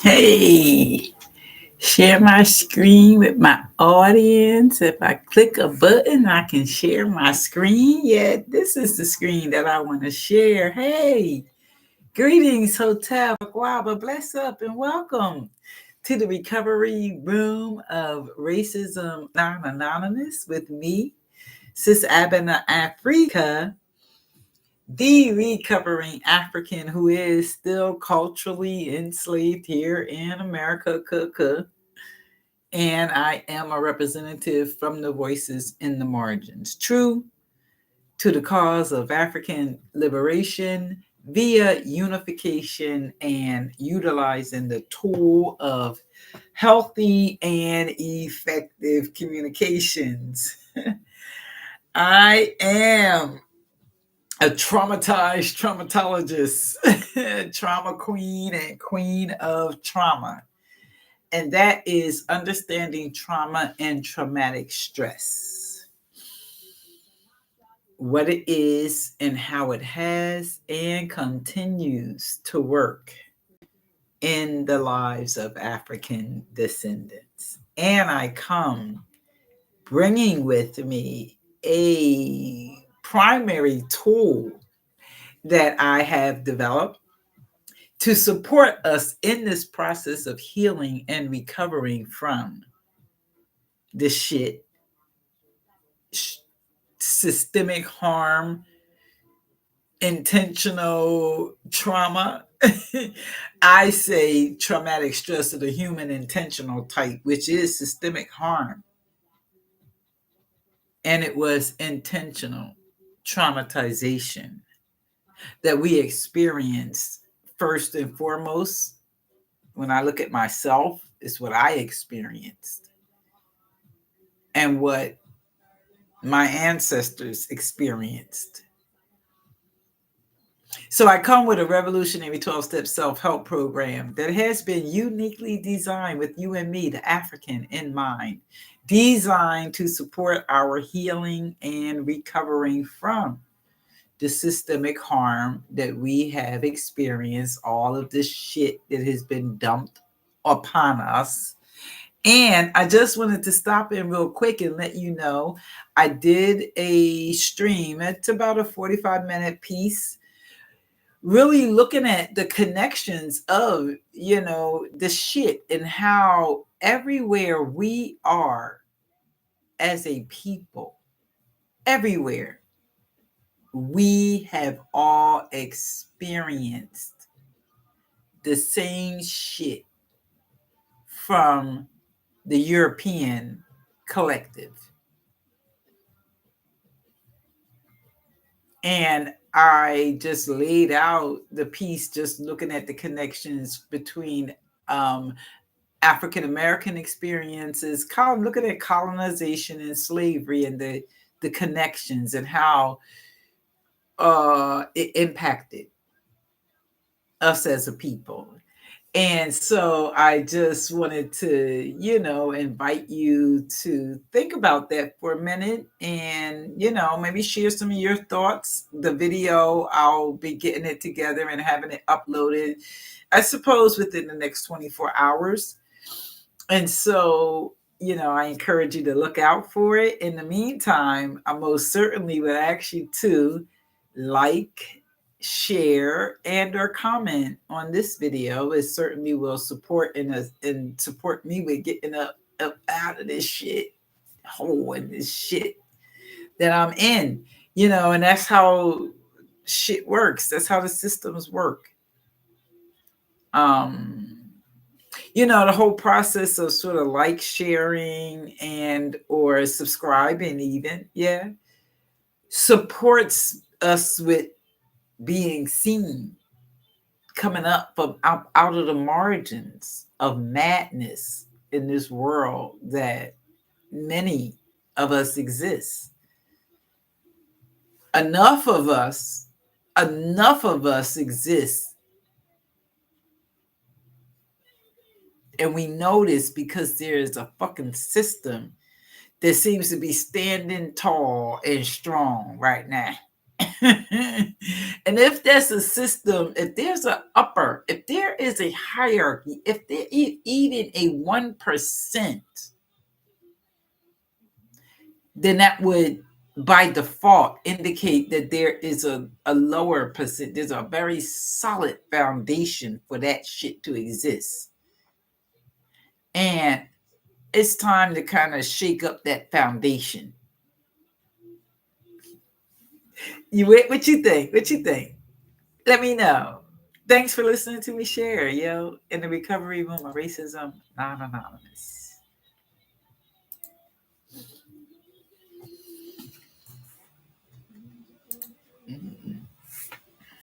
Hey, share my screen with my audience. If I click a button, I can share my screen. Yeah, this is the screen that I want to share. Hey, greetings, Hotel Guava. Bless up and welcome to the recovery room of Racism Non Anonymous with me, Sis Abena Africa, the recovering African who is still culturally enslaved here in America. And I am a representative from the voices in the margins, true to the cause of African liberation via unification and utilizing the tool of healthy and effective communications. I am a traumatized traumatologist, trauma queen and queen of trauma. And that is understanding trauma and traumatic stress, what it is and how it has and continues to work in the lives of African descendants. And I come bringing with me a primary tool that I have developed to support us in this process of healing and recovering from this shit, systemic harm, intentional trauma. I say traumatic stress of the human intentional type, which is systemic harm. And it was intentional traumatization that we experienced first and foremost. When I look at myself, is what I experienced and what my ancestors experienced. So I come with a revolutionary 12-step self-help program that has been uniquely designed with you and me, the African, in mind, designed to support our healing and recovering from the systemic harm that we have experienced, all of this shit that has been dumped upon us. And I just wanted to stop in real quick and let you know I did a stream. It's about a 45-minute piece, really looking at the connections of, the shit and how everywhere we are as a people, everywhere, we have all experienced the same shit from the European collective. And I just laid out the piece just looking at the connections between African American experiences, looking at colonization and slavery and the connections and how it impacted us as a people. And so I just wanted to, invite you to think about that for a minute and, maybe share some of your thoughts. The video, I'll be getting it together and having it uploaded, I suppose, within the next 24 hours. And so, I encourage you to look out for it. In the meantime, I most certainly would ask you to like, share, and or comment on this video. It certainly will support and support me with getting up out of this shit hole and this shit that I'm in. And that's how shit works. That's how the systems work. The whole process of sort of like sharing and or subscribing even, supports us with being seen, coming up from out of the margins of madness in this world that many of us exist. Enough of us exist. And we notice because there is a fucking system that seems to be standing tall and strong right now. And if there's a system, if there's a upper, if there is a hierarchy, if there is even a 1%, then that would by default indicate that there is a lower percent, there's a very solid foundation for that shit to exist. And it's time to kind of shake up that foundation. What you think? What you think? Let me know. Thanks for listening to me share, yo, in the recovery room of racism non anonymous.